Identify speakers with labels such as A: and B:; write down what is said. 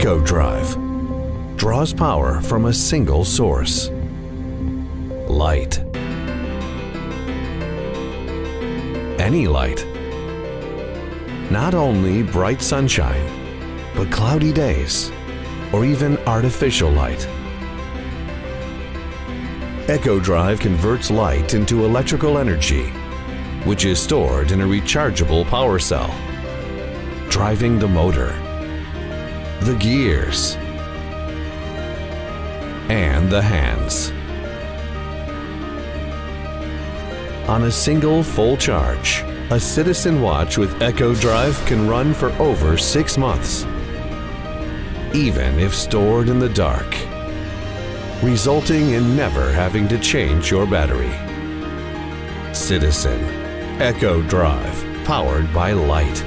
A: EcoDrive draws power from a single source: light. Any light. Not only bright sunshine, but cloudy days, or even artificial light. EcoDrive converts light into electrical energy, which is stored in a rechargeable power cell, driving the motor, the gears, and the hands. On a single full charge, a citizen watch with EcoDrive can run for over 6 months, even if stored in the dark, resulting in never having to change your battery. Citizen EcoDrive, powered by light.